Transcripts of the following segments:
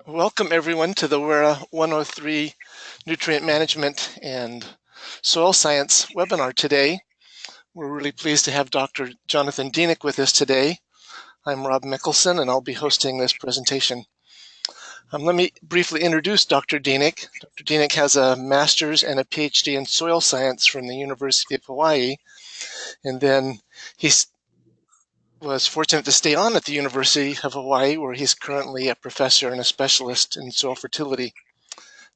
Welcome everyone to the WERA 103 Nutrient Management and Soil Science webinar today. We're really pleased to have Dr. Jonathan Deenik with us today. I'm Rob Mickelson and I'll be hosting this presentation. Let me briefly introduce Dr. Deenik. Dr. Deenik has a master's and a PhD in soil science from the University of Hawaii, and then he was fortunate to stay on at the University of Hawaii, where he's currently a professor and a specialist in soil fertility.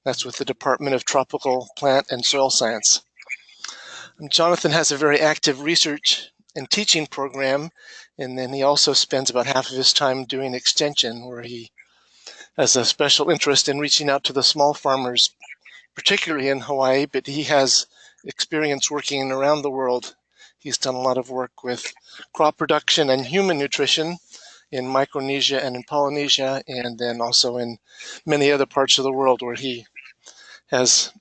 That's with the Department of Tropical Plant and Soil Science. Jonathan has a very active research and teaching program, and then he also spends about half of his time doing extension, where he has a special interest in reaching out to the small farmers, particularly in Hawaii, but he has experience working around the world. He's done a lot of work with crop production and human nutrition in Micronesia and in Polynesia, and then also in many other parts of the world where he has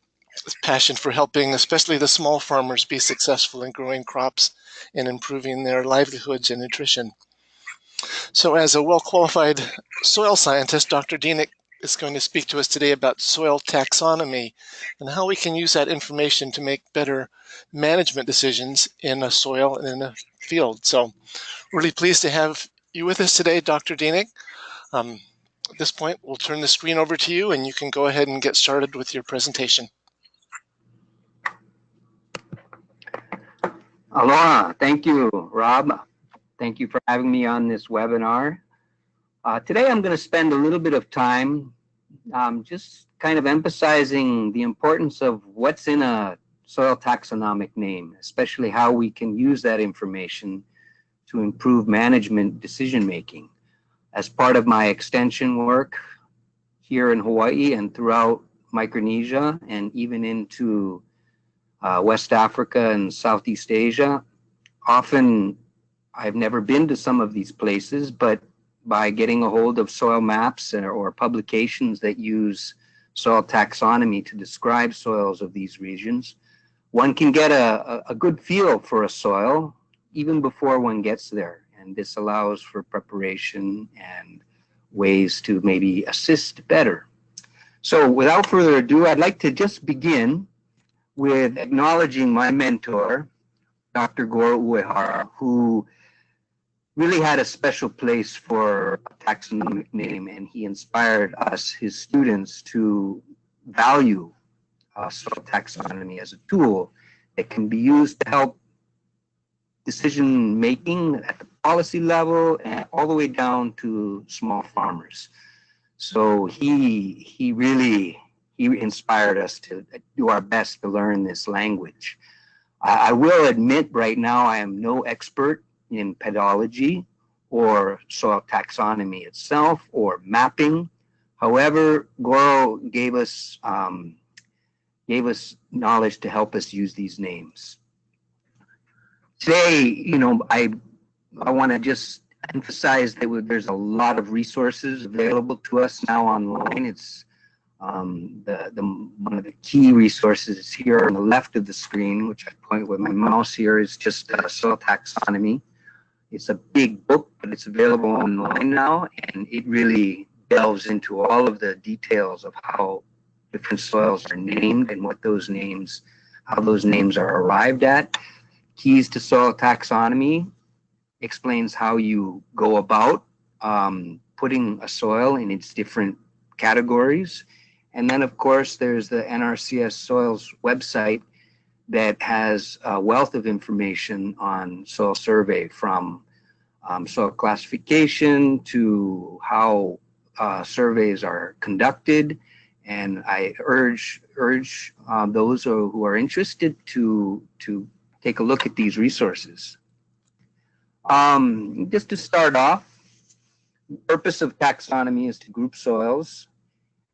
a passion for helping especially the small farmers be successful in growing crops and improving their livelihoods and nutrition. So as a well-qualified soil scientist, Dr. Deenik is going to speak to us today about soil taxonomy and how we can use that information to make better management decisions in a soil and in a field. So really pleased to have you with us today, Dr. Deenik. At this point, we'll turn the screen over to you and you can go ahead and get started with your presentation. Aloha. Thank you, Rob. Thank you for having me on this webinar. Today I'm going to spend a little bit of time just kind of emphasizing the importance of what's in a soil taxonomic name, especially how we can use that information to improve management decision making. As part of my extension work here in Hawaii and throughout Micronesia and even into West Africa and Southeast Asia, often I've never been to some of these places, but by getting a hold of soil maps or publications that use soil taxonomy to describe soils of these regions, one can get a good feel for a soil even before one gets there. And this allows for preparation and ways to maybe assist better. So without further ado, I'd like to just begin with acknowledging my mentor, Dr. Goro Uehara, who really had a special place for a taxonomic name, and he inspired us, his students, to value soil taxonomy as a tool that can be used to help decision making at the policy level and all the way down to small farmers. So he really inspired us to do our best to learn this language. I will admit right now I am no expert in pedology or soil taxonomy itself or mapping. However, Goro gave us knowledge to help us use these names. Today, I want to just emphasize that there's a lot of resources available to us now online. It's one of the key resources here on the left of the screen, which I point with my mouse here, is just soil taxonomy. It's a big book, but it's available online now, and it really delves into all of the details of how different soils are named and what those names, how those names are arrived at. Keys to Soil Taxonomy explains how you go about putting a soil in its different categories. And then, of course, there's the NRCS Soils website that has a wealth of information on soil survey, from soil classification to how surveys are conducted. And I urge those who are interested to take a look at these resources. Just to start off, the purpose of taxonomy is to group soils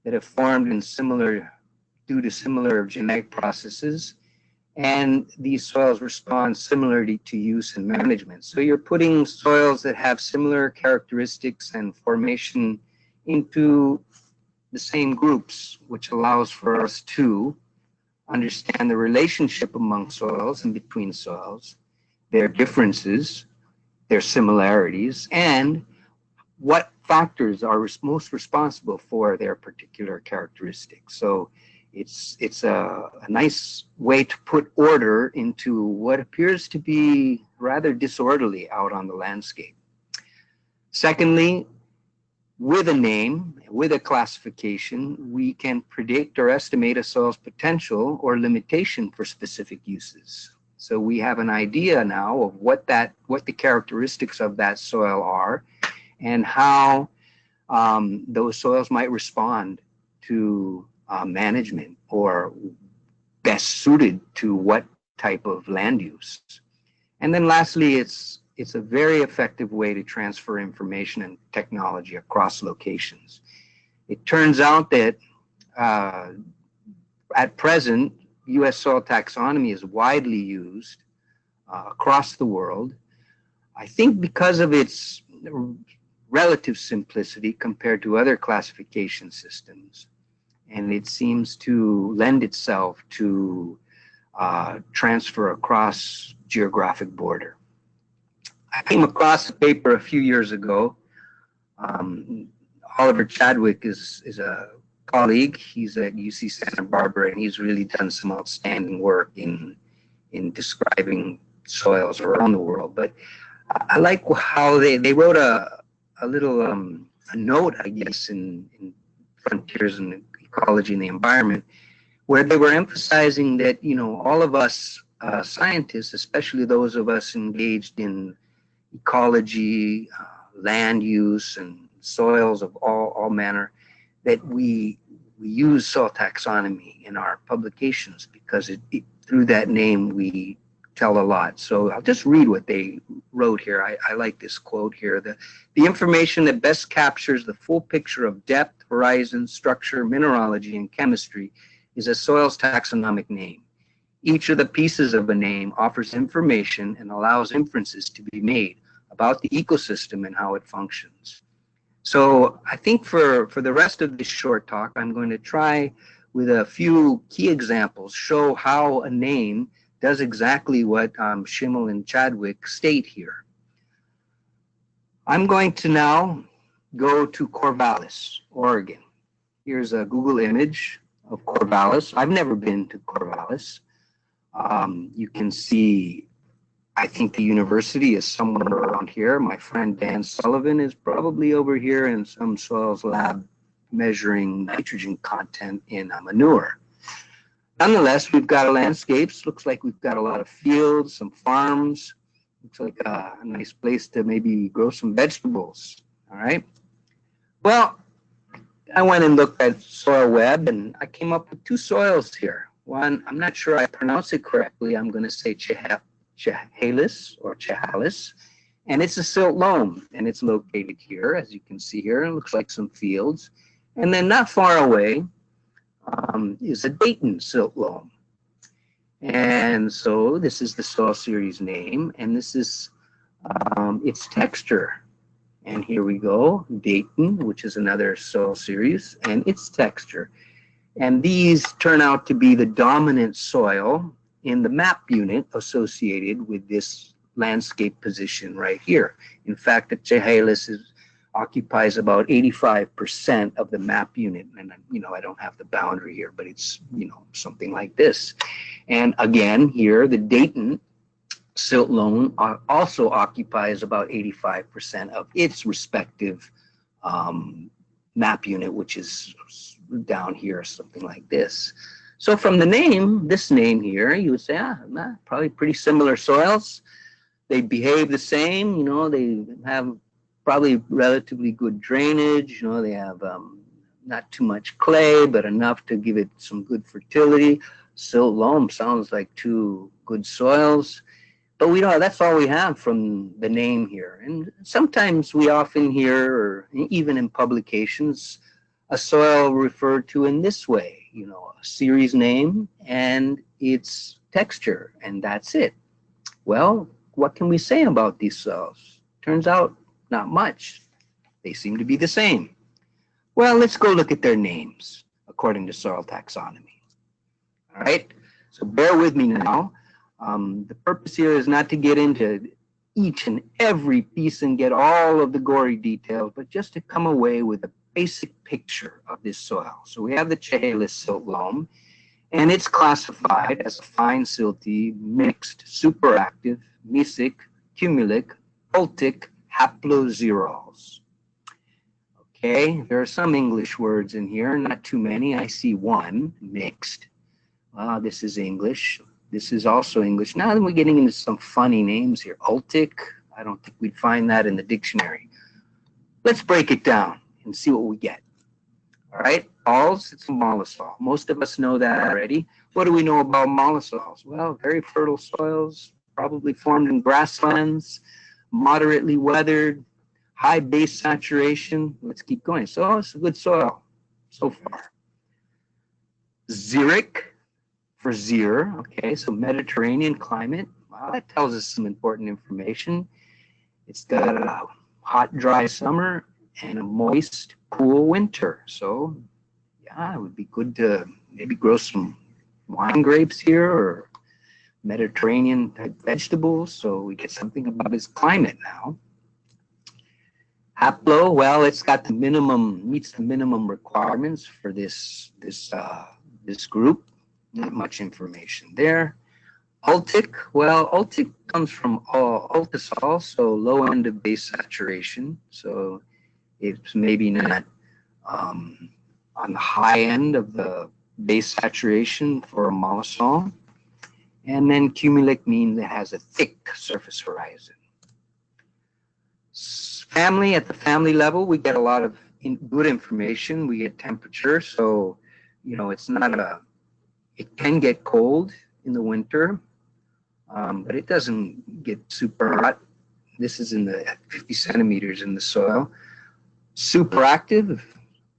that have formed due to similar genetic processes, and these soils respond similarly to use and management. So you're putting soils that have similar characteristics and formation into the same groups, which allows for us to understand the relationship among soils and between soils, their differences, their similarities, and what factors are most responsible for their particular characteristics. So it's a nice way to put order into what appears to be rather disorderly out on the landscape. Secondly, with a name, with a classification, we can predict or estimate a soil's potential or limitation for specific uses. So we have an idea now of what the characteristics of that soil are and how those soils might respond to management or best suited to what type of land use. And then lastly, it's a very effective way to transfer information and technology across locations. It turns out that at present, U.S. soil taxonomy is widely used across the world. I think because of its relative simplicity compared to other classification systems, and it seems to lend itself to transfer across geographic border. I came across a paper a few years ago. Oliver Chadwick is a colleague. He's at UC Santa Barbara, and he's really done some outstanding work in describing soils around the world. But I like how they wrote a little a note, I guess, in Frontiers in Ecology and the Environment, where they were emphasizing that, you know, all of us scientists, especially those of us engaged in ecology, land use, and soils of all manner, that we use soil taxonomy in our publications because through that name we tell a lot. So I'll just read what they wrote here. I like this quote here. The information that best captures the full picture of depth, horizon, structure, mineralogy, and chemistry is a soil's taxonomic name. Each of the pieces of a name offers information and allows inferences to be made about the ecosystem and how it functions. So I think for the rest of this short talk, I'm going to try with a few key examples, show how a name does exactly what Schimmel and Chadwick state here. I'm going to now go to Corvallis, Oregon. Here's a Google image of Corvallis. I've never been to Corvallis. You can see, I think the university is somewhere around here. My friend Dan Sullivan is probably over here in some soils lab measuring nitrogen content in manure. Nonetheless, we've got a landscapes. Looks like we've got a lot of fields, some farms. Looks like a nice place to maybe grow some vegetables. All right. Well, I went and looked at Soil Web, and I came up with two soils here. One, I'm not sure I pronounce it correctly. I'm going to say Chehalis or Chehalis, and it's a silt-loam, and it's located here, as you can see here. It looks like some fields. And then not far away is a Dayton silt-loam. And so this is the soil series name, and this is its texture. And here we go, Dayton, which is another soil series, and its texture. And these turn out to be the dominant soil in the map unit associated with this landscape position right here. In fact, the Chehalis occupies about 85% of the map unit. And, you know, I don't have the boundary here, but it's, you know, something like this. And again, here, the Dayton silt-loam also occupies about 85% of its respective map unit, which is down here, something like this. So from the name, this name here, you would say, probably pretty similar soils. They behave the same, you know, they have probably relatively good drainage, you know, they have not too much clay, but enough to give it some good fertility. Silt-loam sounds like two good soils, but we don't, that's all we have from the name here. And sometimes we often hear, or even in publications, a soil referred to in this way, you know, a series name and its texture, and that's it. Well, what can we say about these soils? Turns out not much. They seem to be the same. Well, let's go look at their names according to soil taxonomy. All right, so bear with me now. The purpose here is not to get into each and every piece and get all of the gory details, but just to come away with a basic picture of this soil. So we have the Chehalis silt-loam, and it's classified as a fine silty, mixed, superactive, mesic, cumulic, ultic haploxerols. Okay, there are some English words in here, not too many. I see one, mixed. This is English. This is also English. Now that we're getting into some funny names here. Ultic, I don't think we'd find that in the dictionary. Let's break it down and see what we get. All right, alls, it's a mollisol. Most of us know that already. What do we know about mollisols? Well, very fertile soils, probably formed in grasslands, moderately weathered, high base saturation. Let's keep going. So it's a good soil so far. Xeric for xer, okay, so Mediterranean climate. Wow, that tells us some important information. It's got a hot, dry summer and a moist, cool winter. So, yeah, it would be good to maybe grow some wine grapes here or Mediterranean type vegetables. So we get something about its climate now. Haplo, well, it's got the minimum, meets the minimum requirements for this group. Not much information there. Ultic, well, ultic comes from ultisol, so low end of base saturation. So it's maybe not on the high end of the base saturation for a mollisol. And then cumulic means it has a thick surface horizon. Family, at the family level, we get a lot of good information. We get temperature, so, you know, it's not it can get cold in the winter, but it doesn't get super hot. This is in the 50 centimeters in the soil. Super active,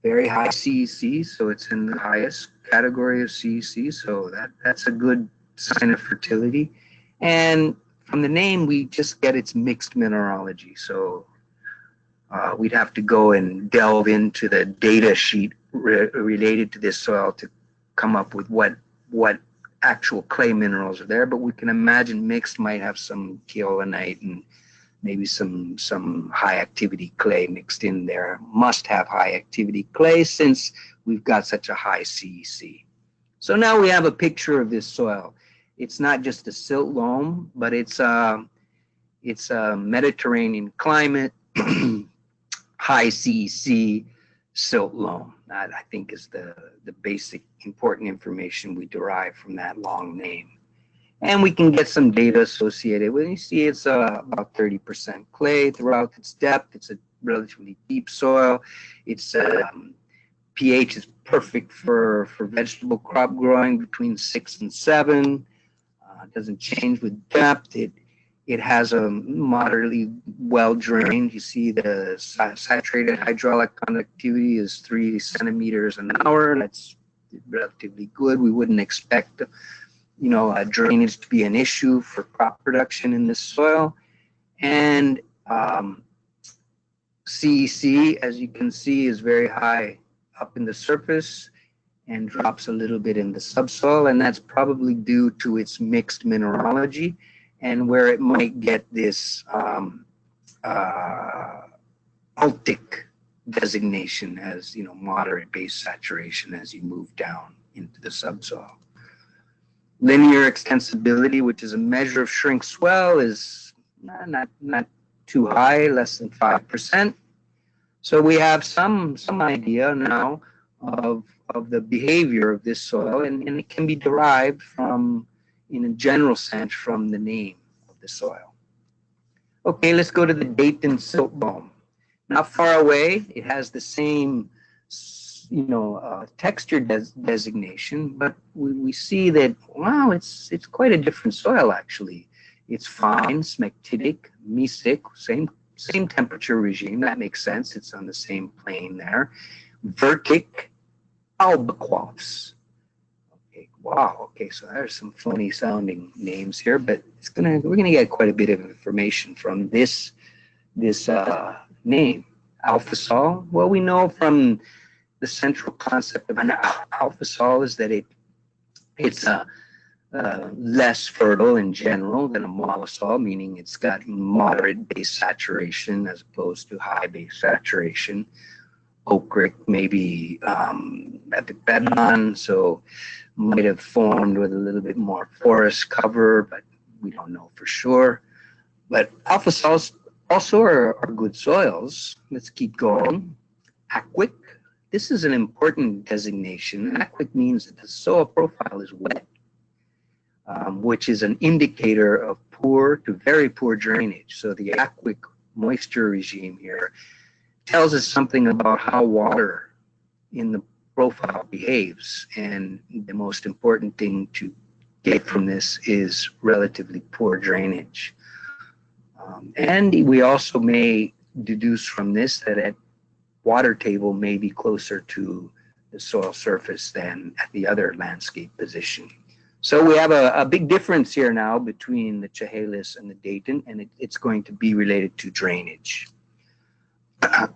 very high CEC, so it's in the highest category of CEC, so that's a good sign of fertility. And from the name, we just get its mixed mineralogy. So we'd have to go and delve into the data sheet related to this soil to come up with what actual clay minerals are there, but we can imagine mixed might have some kaolinite and maybe some high activity clay mixed in there. Must have high activity clay since we've got such a high CEC. So now we have a picture of this soil. It's not just a silt loam, but it's a Mediterranean climate, high CEC silt loam. That, I think, is the basic important information we derive from that long name. And we can get some data associated with it. You see it's about 30% clay throughout its depth. It's a relatively deep soil. Its pH is perfect for vegetable crop growing between 6 and 7. It doesn't change with depth. It has a moderately well drained. You see the saturated hydraulic conductivity is 3 centimeters an hour. That's relatively good. We wouldn't expect, you know, drainage to be an issue for crop production in this soil. And CEC, as you can see, is very high up in the surface and drops a little bit in the subsoil, and that's probably due to its mixed mineralogy and where it might get this ultic designation as, you know, moderate base saturation as you move down into the subsoil. Linear extensibility, which is a measure of shrink swell, is not too high, less than 5%. So we have some idea now of the behavior of this soil, and it can be derived from, in a general sense, from the name of the soil. Okay, let's go to the Dayton silt-loam. Not far away, it has the same, you know, texture designation, but we see that, wow, it's quite a different soil actually. It's fine, smectitic, mesic, same temperature regime. That makes sense. It's on the same plane there. Vertic, albiquoffs. Okay, wow. Okay, so there's some funny sounding names here, but we're gonna get quite a bit of information from this name. Alpha-sol. Well, we know from the central concept of an alpha-sol is that it's a less fertile in general than a mollisol, meaning it's got moderate base saturation as opposed to high base saturation. Ochric maybe epipedon, so might have formed with a little bit more forest cover, but we don't know for sure. But alpha soils also are good soils. Let's keep going. Aquic. This is an important designation. Aquic means that the soil profile is wet, which is an indicator of poor to very poor drainage. So the aquic moisture regime here tells us something about how water in the profile behaves. And the most important thing to get from this is relatively poor drainage. And we also may deduce from this that at water table may be closer to the soil surface than at the other landscape position. So we have a big difference here now between the Chehalis and the Dayton, and it's going to be related to drainage.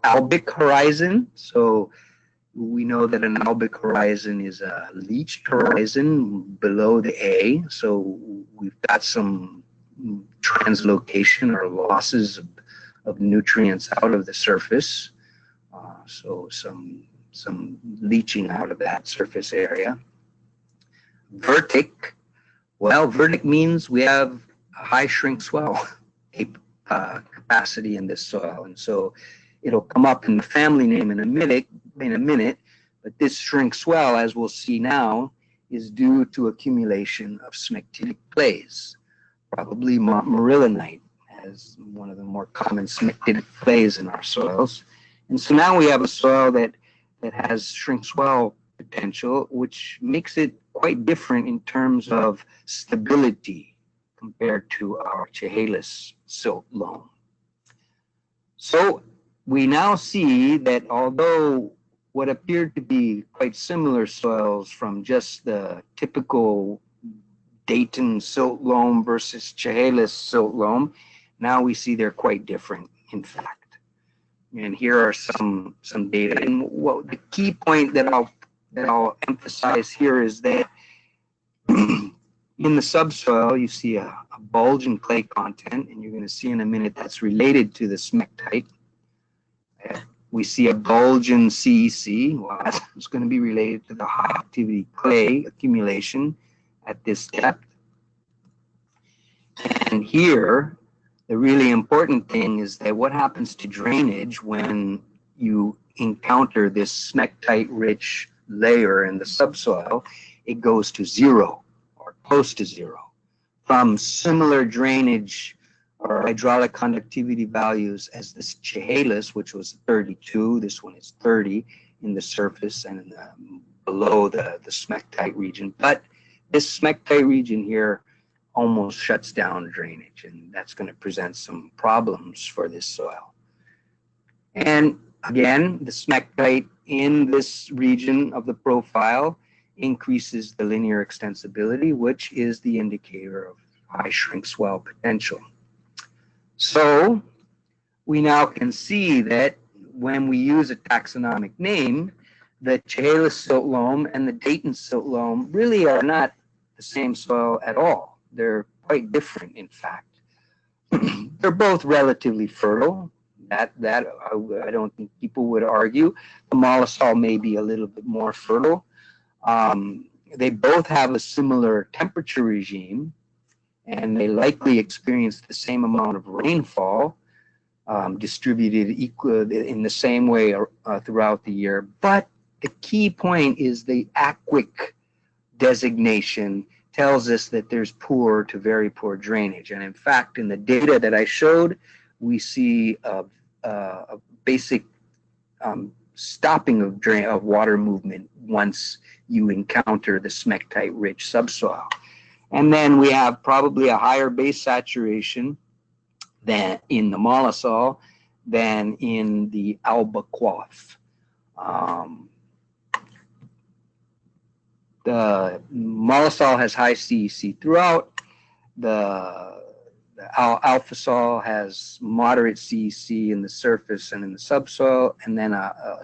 Albic horizon. So we know that an albic horizon is a leached horizon below the A. So we've got some translocation or losses of nutrients out of the surface. So some leaching out of that surface area. Vertic. Well, vertic means we have a high shrink swell capacity in this soil. And so it'll come up in the family name in a minute, but this shrink swell, as we'll see now, is due to accumulation of smectitic clays, probably montmorillonite as one of the more common smectitic clays in our soils. And so now we have a soil that has shrink swell potential, which makes it quite different in terms of stability compared to our Chehalis silt-loam. So we now see that although what appeared to be quite similar soils from just the typical Dayton silt-loam versus Chehalis silt-loam, now we see they're quite different, in fact. And here are some data. And what the key point that I'll emphasize here is that in the subsoil, you see a bulge in clay content, and you're going to see in a minute that's related to the smectite. We see a bulge in CEC. Well, that's going to be related to the high activity clay accumulation at this depth. And here, the really important thing is that what happens to drainage when you encounter this smectite-rich layer in the subsoil, it goes to zero or close to zero. From similar drainage or hydraulic conductivity values as this Chehalis, which was 32, this one is 30 in the surface and below the smectite region. But this smectite region here almost shuts down drainage, and that's going to present some problems for this soil. And again, the smectite in this region of the profile increases the linear extensibility, which is the indicator of high shrink swell potential. So we now can see that when we use a taxonomic name, the Chehalis silt-loam and the Dayton silt-loam really are not the same soil at all. They're quite different, in fact. They're both relatively fertile. That I don't think people would argue. The mollisol may be a little bit more fertile. They both have a similar temperature regime, and they likely experience the same amount of rainfall, distributed in the same way throughout the year. But the key point is the aquic designation tells us that there's poor to very poor drainage. And in fact, in the data that I showed, we see a basic stopping of water movement once you encounter the smectite-rich subsoil. And then we have probably a higher base saturation than in the mollisol than in the albiquoth. The mollisol has high CEC throughout. The alphasol has moderate CEC in the surface and in the subsoil, and then a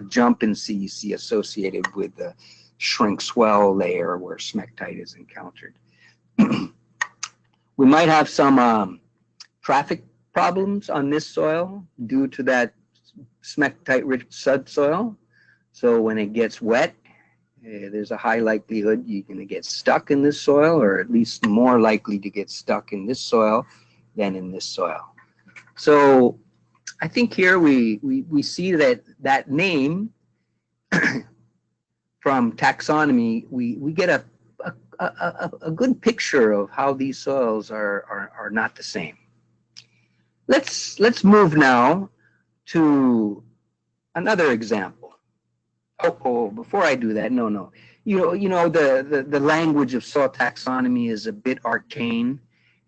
jump in CEC associated with the shrink swell layer where smectite is encountered. We might have some traffic problems on this soil due to that smectite-rich subsoil. So when it gets wet, there's a high likelihood you're going to get stuck in this soil, or at least more likely to get stuck in this soil than in this soil. So I think here we see that name from taxonomy, we get a good picture of how these soils are not the same. Let's move now to another example. Oh, before I do that, no. The language of soil taxonomy is a bit arcane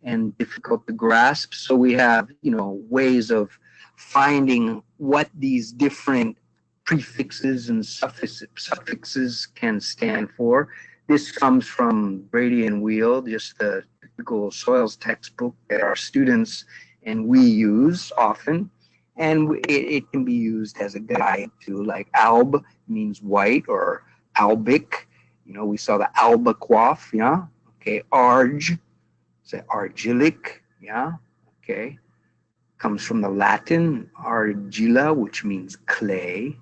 and difficult to grasp. So we have, ways of finding what these different prefixes and suffixes can stand for. This comes from Brady and Wheel, just the typical soils textbook that our students and we use often. And it can be used as a guide to, like, alb means white, or albic. We saw the albaquof, yeah? Okay, arg, say argillic, yeah? Okay. Comes from the Latin argilla, which means clay.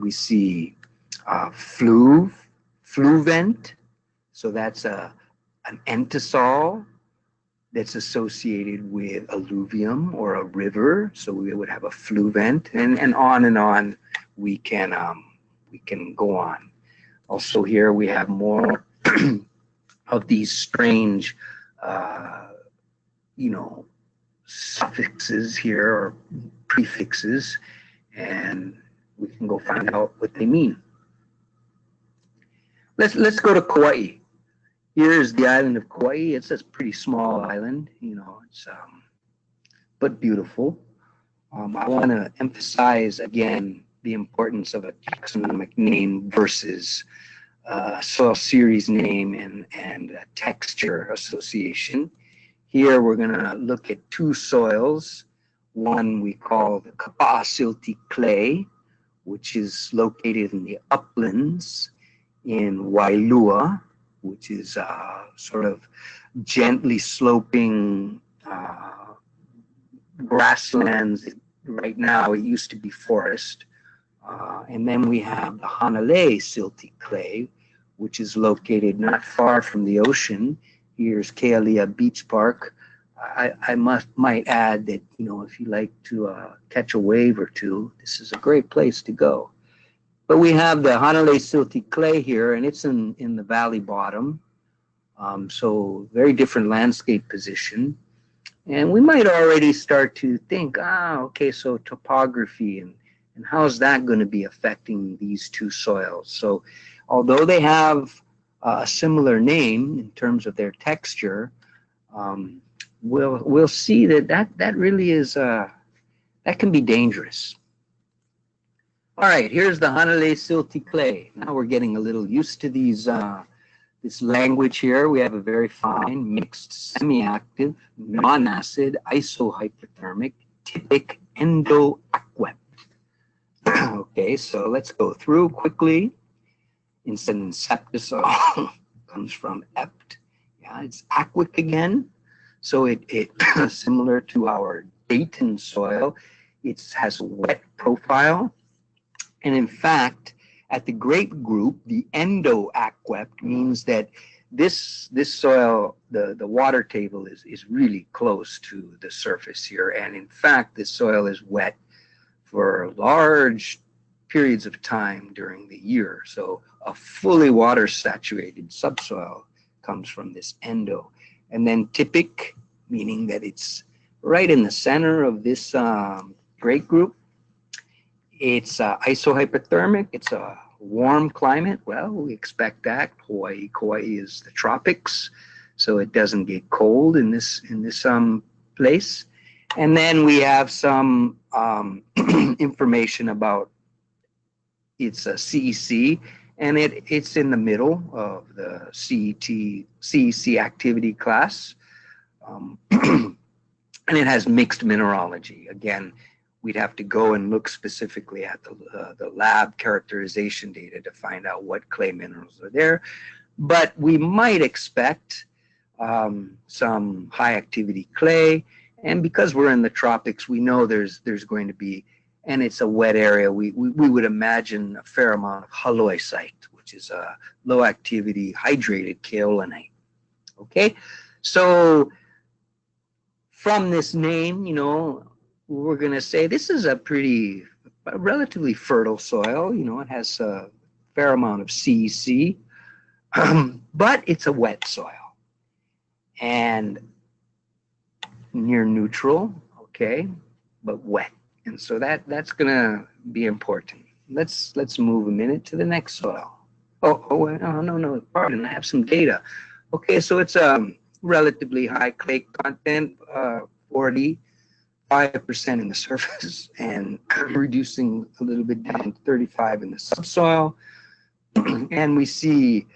We see fluvent, so that's an entisol that's associated with alluvium or a river, so we would have a fluvent, and on we can go on. Also here we have more of these strange suffixes here, or prefixes, and we can go find out what they mean. Let's go to Kauai. Here's the island of Kauai. It's a pretty small island, it's but beautiful. I want to emphasize again the importance of a taxonomic name versus soil series name and a texture association. Here we're going to look at two soils. One we call the Kapa'a silty clay, which is located in the uplands in Wailua, which is sort of gently sloping grasslands. Right now it used to be forest. And then we have the Hanalei silty clay, which is located not far from the ocean. Here's Kealia Beach Park. I might add that, if you like to catch a wave or two, this is a great place to go. But we have the Hanalei silty clay here, and it's in the valley bottom. So very different landscape position. And we might already start to think, okay, so topography and how is that going to be affecting these two soils? So although they have a similar name in terms of their texture, we'll see that really is, that can be dangerous. All right, here's the Hanalei silty clay. Now we're getting a little used to these, this language here. We have a very fine, mixed, semi-active, non-acid, isohypothermic, typic endo-aquept. Okay, so let's go through quickly. Inceptisol comes from ept. Yeah, it's aquic again. So it similar to our Dayton soil, it has a wet profile. And in fact, at the grape group, the endo-aquept means that this soil, the water table is really close to the surface here. And in fact, this soil is wet for large periods of time during the year. So a fully water saturated subsoil comes from this endo. And then typic, meaning that it's right in the center of this grape group. It's isohypothermic. It's a warm climate. Well, we expect that. Kauai is the tropics, so it doesn't get cold in this place. And then we have some information about its a CEC, and it's in the middle of the CEC activity class, and it has mixed mineralogy. Again, we'd have to go and look specifically at the lab characterization data to find out what clay minerals are there. but we might expect some high activity clay. And because we're in the tropics, we know there's going to be, and it's a wet area, we would imagine a fair amount of halloysite, which is a low activity hydrated kaolinite. Okay, so from this name, you know, we're going to say this is a relatively fertile soil. You know, it has a fair amount of CEC, but it's a wet soil and near neutral, okay, but wet. And so that's going to be important. Let's move a minute to the next soil. No, pardon, I have some data. Okay, so it's a relatively high clay content, 45% in the surface, and reducing a little bit down to 35 in the subsoil. And we see,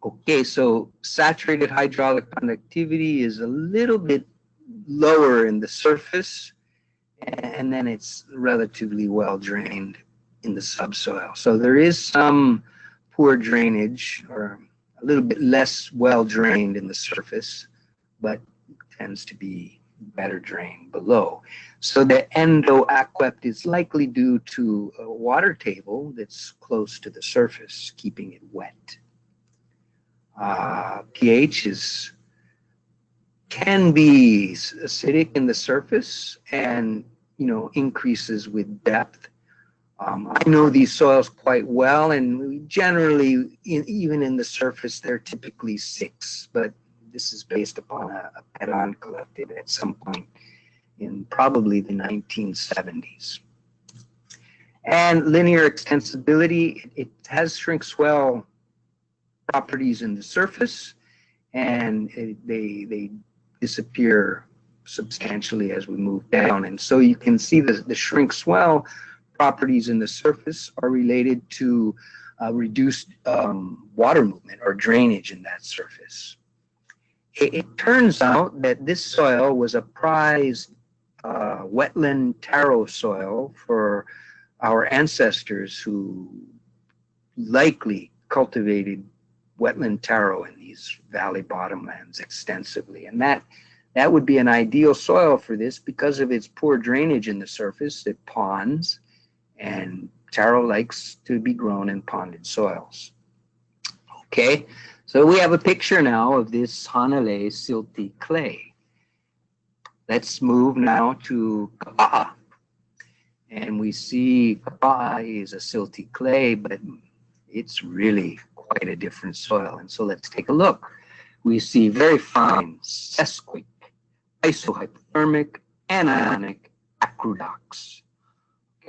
okay, so saturated hydraulic conductivity is a little bit lower in the surface, and then it's relatively well drained in the subsoil. So there is some poor drainage, or a little bit less well drained in the surface, but tends to be better drained below. So the endoaquept is likely due to a water table that's close to the surface, keeping it wet. pH can be acidic in the surface and, you know, increases with depth. I know these soils quite well, and generally, even in the surface, they're typically 6, but this is based upon a Pedon collected at some point in probably the 1970s. And linear extensibility, it has shrink-swell properties in the surface, and they disappear substantially as we move down. And so you can see the shrink-swell properties in the surface are related to reduced water movement or drainage in that surface. It turns out that this soil was a prized wetland taro soil for our ancestors who likely cultivated wetland taro in these valley bottomlands extensively. And that would be an ideal soil for this because of its poor drainage in the surface. It ponds, and taro likes to be grown in ponded soils. Okay, so we have a picture now of this Hanalei silty clay. Let's move now to Kapa'a. And we see Kapa'a is a silty clay, but it's really quite a different soil. And so let's take a look. We see very fine sesquic, isohypothermic, anionic acrodox.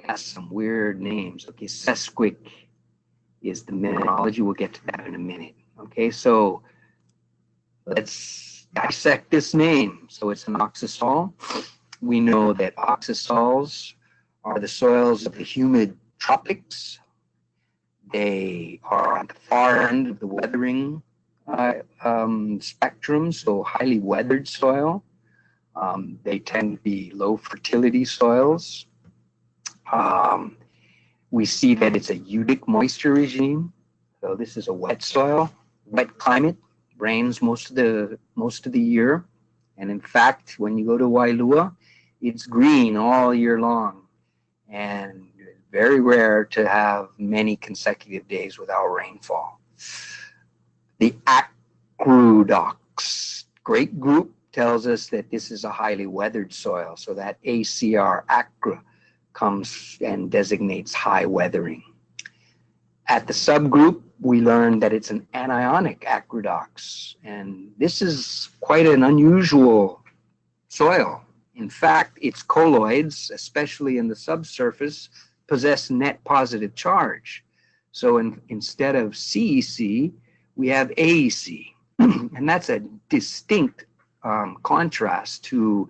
Has some weird names. Okay, sesquic is the mineralogy. We'll get to that in a minute. Okay, so let's dissect this name. So it's an oxisol. We know that oxisols are the soils of the humid tropics. They are on the far end of the weathering spectrum, so highly weathered soil. They tend to be low fertility soils. We see that it's a eutic moisture regime. So this is a wet soil, wet climate, rains most of the year. And in fact, when you go to Wailua, it's green all year long. And it's very rare to have many consecutive days without rainfall. The acrodox, great group, tells us that this is a highly weathered soil. So that ACR, acra, comes and designates high weathering. At the subgroup, we learned that it's an anionic acrodox, and this is quite an unusual soil. In fact, its colloids, especially in the subsurface, possess net positive charge. So instead of CEC, we have AEC, and that's a distinct contrast to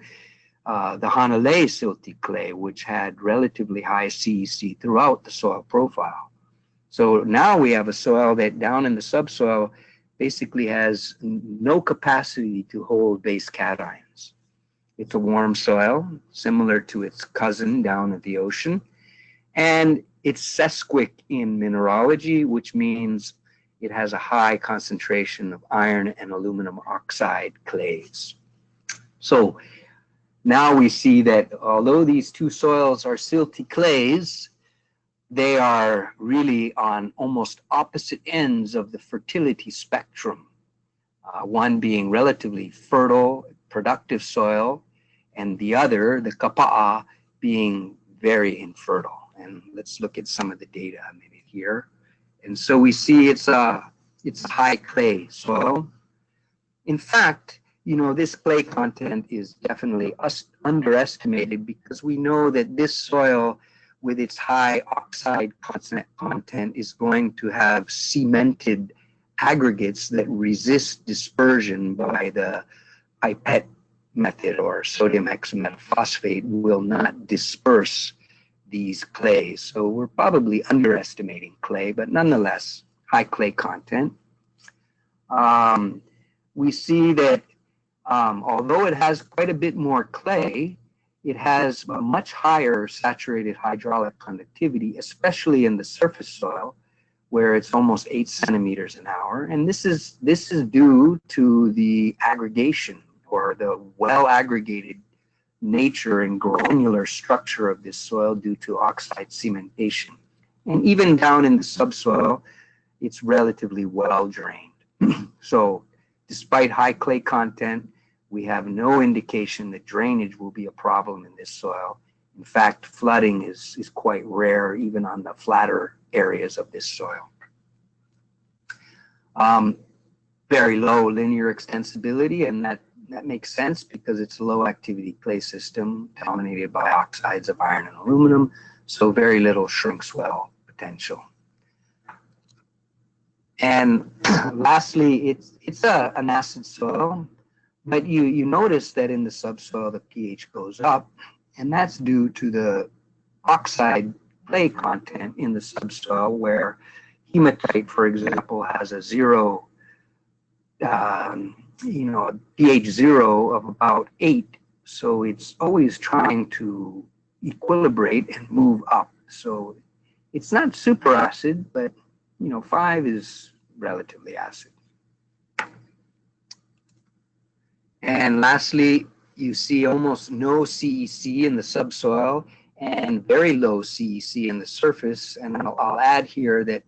the Hanalei silty clay, which had relatively high CEC throughout the soil profile. So now we have a soil that down in the subsoil basically has no capacity to hold base cations. It's a warm soil, similar to its cousin down at the ocean. And it's sesquic in mineralogy, which means it has a high concentration of iron and aluminum oxide clays. So now we see that although these two soils are silty clays, they are really on almost opposite ends of the fertility spectrum. One being relatively fertile, productive soil, and the other, the kapa'a, being very infertile. And let's look at some of the data a minute here. And so we see it's a high clay soil. In fact, you know, this clay content is definitely underestimated because we know that this soil with its high oxide content is going to have cemented aggregates that resist dispersion by the pipette method, or sodium hexametaphosphate will not disperse these clays. So we're probably underestimating clay, but nonetheless, high clay content. We see that although it has quite a bit more clay, it has a much higher saturated hydraulic conductivity, especially in the surface soil, where it's almost 8 centimeters an hour. And this is due to the aggregation, or the well-aggregated nature and granular structure of this soil due to oxide cementation. And even down in the subsoil, it's relatively well drained. So despite high clay content, we have no indication that drainage will be a problem in this soil. In fact, flooding is quite rare, even on the flatter areas of this soil. Very low linear extensibility, and that makes sense because it's a low activity clay system dominated by oxides of iron and aluminum, so very little shrink swell potential. And lastly, it's an acid soil, but you notice that in the subsoil the pH goes up, and that's due to the oxide clay content in the subsoil, where hematite, for example, has a zero, pH 0 of about 8. So it's always trying to equilibrate and move up. So it's not super acid, but 5 is relatively acid. And lastly, you see almost no CEC in the subsoil and very low CEC in the surface. And I'll add here that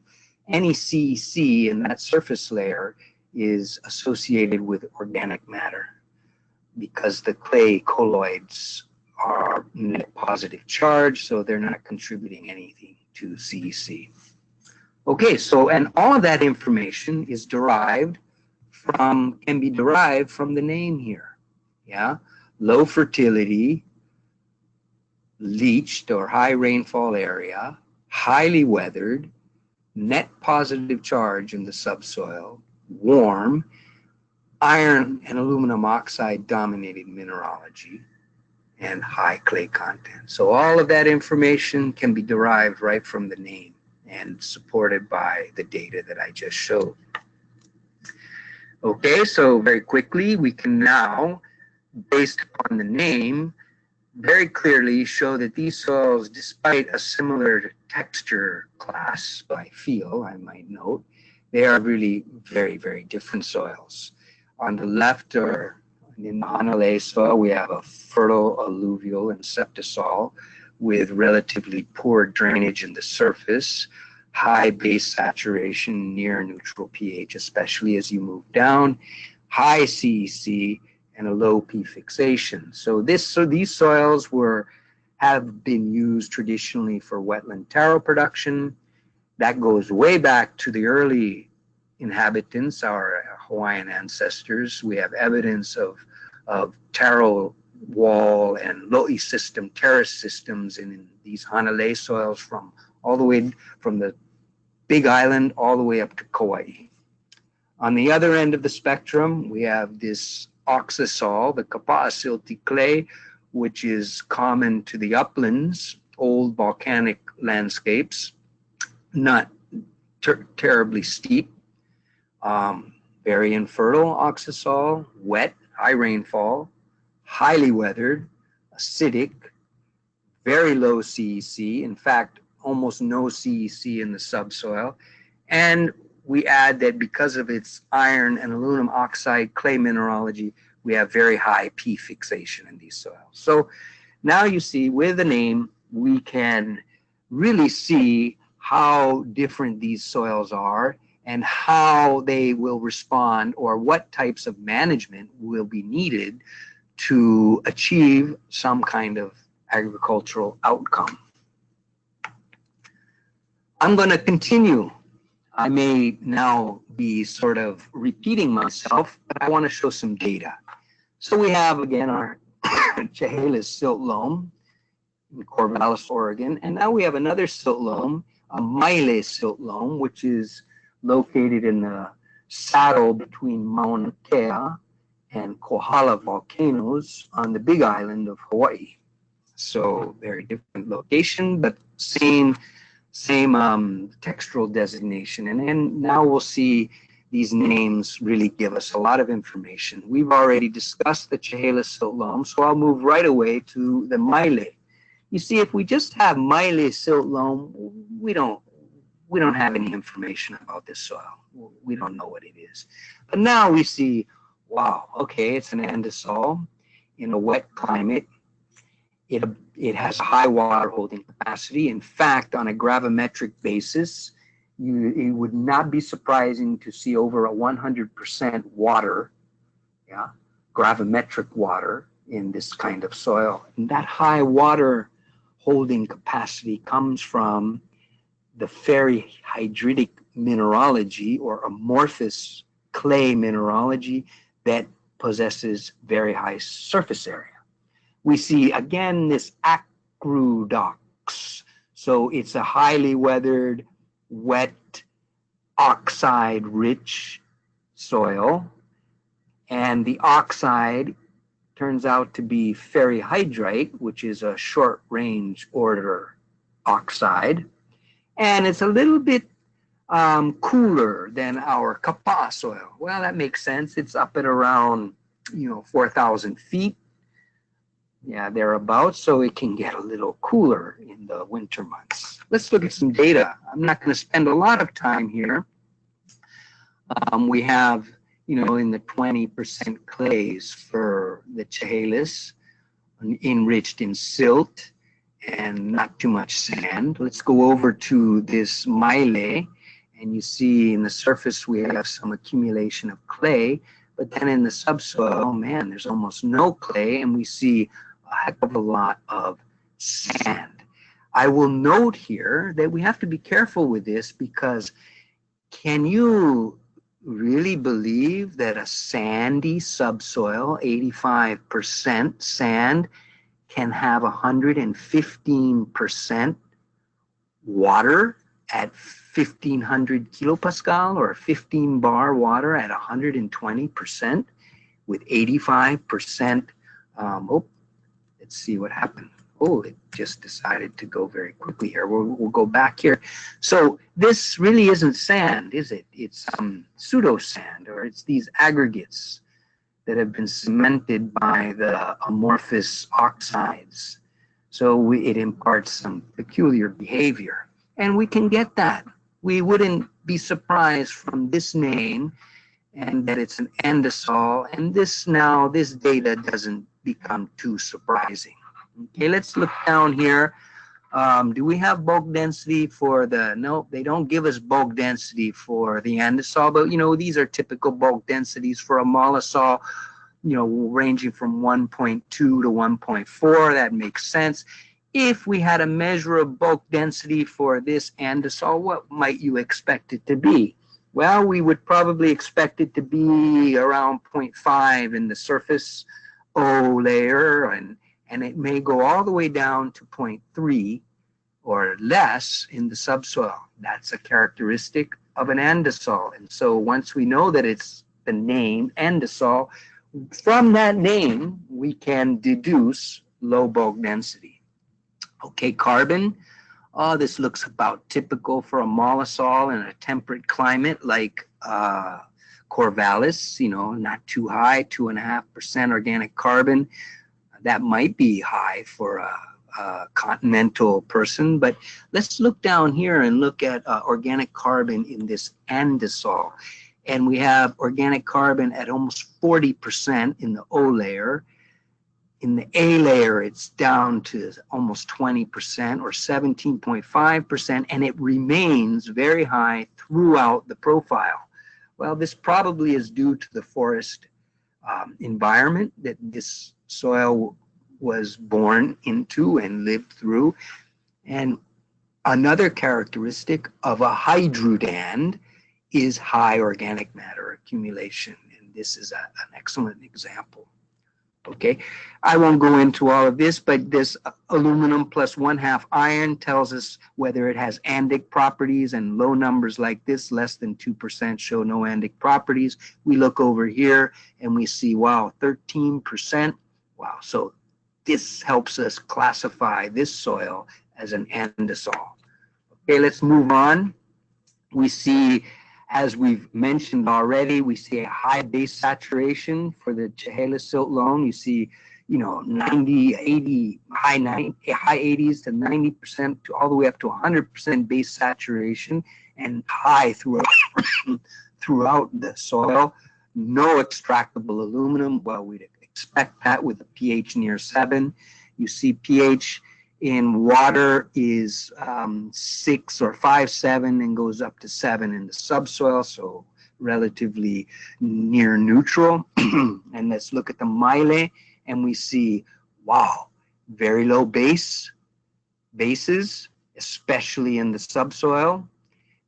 any CEC in that surface layer is associated with organic matter because the clay colloids are net positive charge, so they're not contributing anything to CEC. Okay, so and all of that information is can be derived from the name here. Yeah, low fertility, leached or high rainfall area, highly weathered, net positive charge in the subsoil, warm, iron and aluminum oxide dominated mineralogy, and high clay content. So all of that information can be derived right from the name and supported by the data that I just showed. Okay, so very quickly, we can now, based upon the name, very clearly show that these soils, despite a similar texture class by feel, I might note, they are really very, very different soils. On the left, or in the Hanalei soil, we have a fertile alluvial and septisol with relatively poor drainage in the surface, high base saturation, near neutral pH, especially as you move down, high CEC, and a low P fixation. So these soils have been used traditionally for wetland taro production. That goes way back to the early inhabitants, our Hawaiian ancestors. We have evidence of taro wall and lo'i system, terrace systems in these Hanalei soils from all the way from the Big Island all the way up to Kauai. On the other end of the spectrum, we have this oxisol, the kapa'a silty clay, which is common to the uplands, old volcanic landscapes, not terribly steep, very infertile oxisol, wet, high rainfall, highly weathered, acidic, very low CEC, in fact, almost no CEC in the subsoil, and we add that because of its iron and aluminum oxide clay mineralogy, we have very high P fixation in these soils. So now you see with the name, we can really see how different these soils are and how they will respond, or what types of management will be needed to achieve some kind of agricultural outcome. I'm going to continue. I may now be sort of repeating myself, but I want to show some data. So we have, again, our Chehalis silt-loam in Corvallis, Oregon, and now we have another silt-loam, a Maile silt-loam, which is located in the saddle between Mauna Kea and Kohala volcanoes on the Big Island of Hawaii. So very different location, but same textural designation. And now we'll see these names really give us a lot of information. We've already discussed the Chehalis silt-loam, so I'll move right away to the Maile. You see, if we just have Maile silt-loam, we don't have any information about this soil. We don't know what it is. But now we see, wow, okay, it's an andesol in a wet climate. It has a high water holding capacity. In fact, on a gravimetric basis, it would not be surprising to see over a 100% water, gravimetric water in this kind of soil. And that high water holding capacity comes from the ferrihydritic mineralogy, or amorphous clay mineralogy, that possesses very high surface area. We see again this acrudox. So it's a highly weathered, wet, oxide-rich soil. And the oxide turns out to be ferrihydrite, which is a short-range order oxide. And it's a little bit cooler than our Kapa soil. Well, that makes sense. It's up at around 4,000 feet. Yeah, thereabouts, so it can get a little cooler in the winter months. Let's look at some data. I'm not going to spend a lot of time here. We have, in the 20% clays for the Chehalis, enriched in silt and not too much sand. Let's go over to this Maile, and you see in the surface we have some accumulation of clay, but then in the subsoil, oh man, there's almost no clay, and we see a heck of a lot of sand. I will note here that we have to be careful with this, because can you really believe that a sandy subsoil, 85% sand, can have 115% water at 1500 kilopascal, or 15 bar water at 120% with 85%? Let's see what happened. Oh, it just decided to go very quickly here. We'll go back here. So this really isn't sand, is it? It's pseudo sand, or it's these aggregates that have been cemented by the amorphous oxides. So it imparts some peculiar behavior. And we can get that. We wouldn't be surprised from this name, and that it's an andesol. And this data doesn't become too surprising. Okay, let's look down here. Do we have bulk density for the, no, they don't give us bulk density for the andesol, but these are typical bulk densities for a mollisol, ranging from 1.2 to 1.4. That makes sense. If we had a measure of bulk density for this andesol, what might you expect it to be? Well, we would probably expect it to be around 0.5 in the surface O layer, and it may go all the way down to 0.3 or less in the subsoil. That's a characteristic of an andesol. And so once we know that it's the name andesol, from that name, we can deduce low bulk density. Okay, carbon. Oh, this looks about typical for a mollisol in a temperate climate like Corvallis, not too high, 2.5% organic carbon. That might be high for a continental person, but let's look down here and look at organic carbon in this andesol. And we have organic carbon at almost 40% in the O layer. In the A layer, it's down to almost 20% or 17.5%, and it remains very high throughout the profile. Well, this probably is due to the forest environment that this soil was born into and lived through. And another characteristic of a hydrudand is high organic matter accumulation, and this is an excellent example. Okay, I won't go into all of this, but this aluminum plus 1/2 iron tells us whether it has andic properties, and low numbers like this, less than 2%, show no andic properties. We look over here and we see, wow, 13%. Wow, so this helps us classify this soil as an andesol. Okay, let's move on. We see, as we've mentioned already, we see a high base saturation for the Chehalis silt-loam. You see, 90, 80, high 80s to 90% to all the way up to 100% base saturation, and high throughout the soil. No extractable aluminum. Well, we'd expect that with a pH near 7. You see pH in water is 6 or 5.7 and goes up to 7 in the subsoil, so relatively near neutral. And let's look at the mile, and we see, wow, very low bases, especially in the subsoil.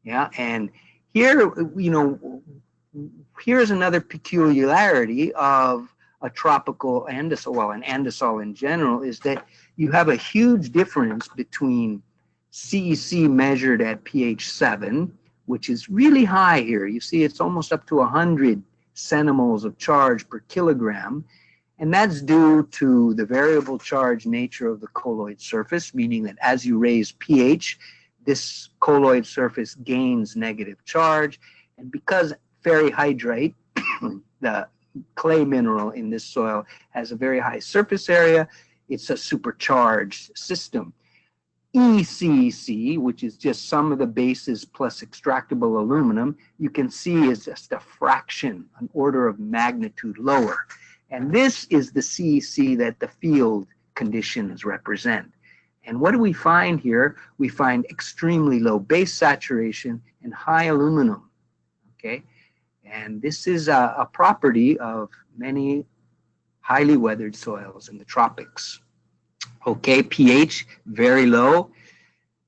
Yeah, and here, here's another peculiarity of a tropical andesol, well, an andesol in general, is that you have a huge difference between CEC measured at pH 7, which is really high here. You see it's almost up to 100 centimoles of charge per kilogram, and that's due to the variable charge nature of the colloid surface, meaning that as you raise pH, this colloid surface gains negative charge, and because ferrihydrite, the clay mineral in this soil, has a very high surface area, it's a supercharged system. ECC, which is just sum of the bases plus extractable aluminum, you can see is just a fraction, an order of magnitude lower. And this is the CEC that the field conditions represent. And what do we find here? We find extremely low base saturation and high aluminum. Okay, and this is a property of many highly weathered soils in the tropics. Okay, pH very low,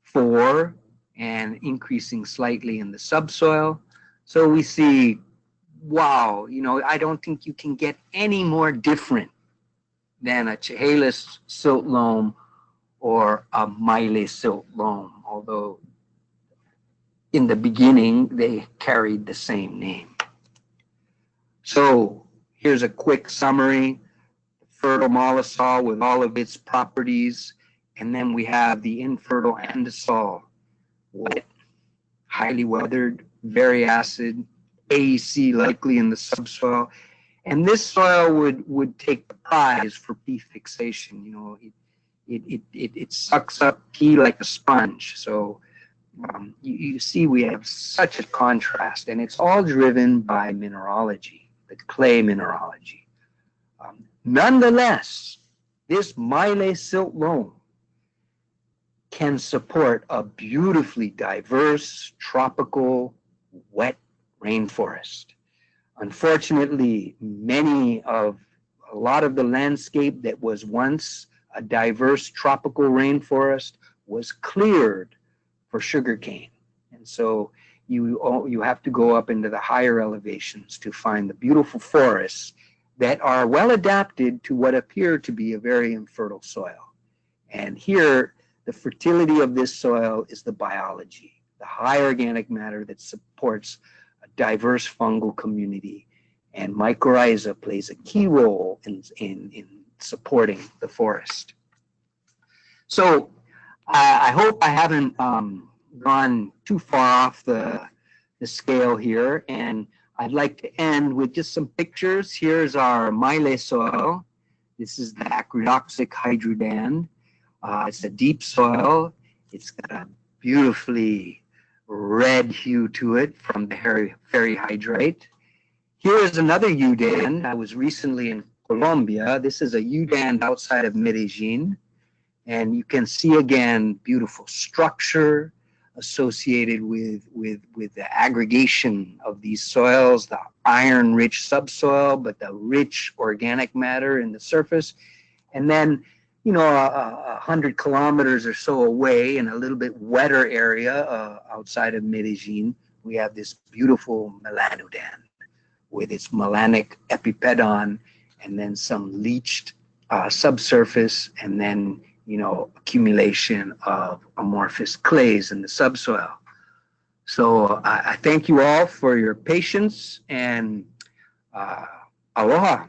4, and increasing slightly in the subsoil. So we see, wow, I don't think you can get any more different than a Chehalis silt-loam or a Mile silt-loam, although in the beginning they carried the same name. So here's a quick summary. Fertile mollisol with all of its properties, and then we have the infertile andesol, wet, highly weathered, very acid, AEC likely in the subsoil, and this soil would take the prize for pea fixation. It sucks up pea like a sponge. So you see we have such a contrast, and it's all driven by mineralogy, the clay mineralogy. Nonetheless, this Mile silt-loam can support a beautifully diverse, tropical, wet rainforest. Unfortunately, a lot of the landscape that was once a diverse tropical rainforest was cleared for sugarcane. And so you have to go up into the higher elevations to find the beautiful forests that are well adapted to what appear to be a very infertile soil. And here, the fertility of this soil is the biology, the high organic matter that supports a diverse fungal community. And mycorrhiza plays a key role in supporting the forest. So I hope I haven't gone too far off the scale here, and I'd like to end with just some pictures. Here's our Mile soil. This is the acrydoxic hydrudand. It's a deep soil. It's got a beautifully red hue to it from the ferrihydrite. Here is another UDAN. I was recently in Colombia. This is a UDAN outside of Medellin. And you can see again beautiful structure associated with the aggregation of these soils, the iron-rich subsoil, but the rich organic matter in the surface. And then, you know, 100 kilometers or so away in a little bit wetter area outside of Medellin, we have this beautiful melanodan with its melanic epipedon and then some leached subsurface, and then, you know, accumulation of amorphous clays in the subsoil. So I thank you all for your patience, and aloha.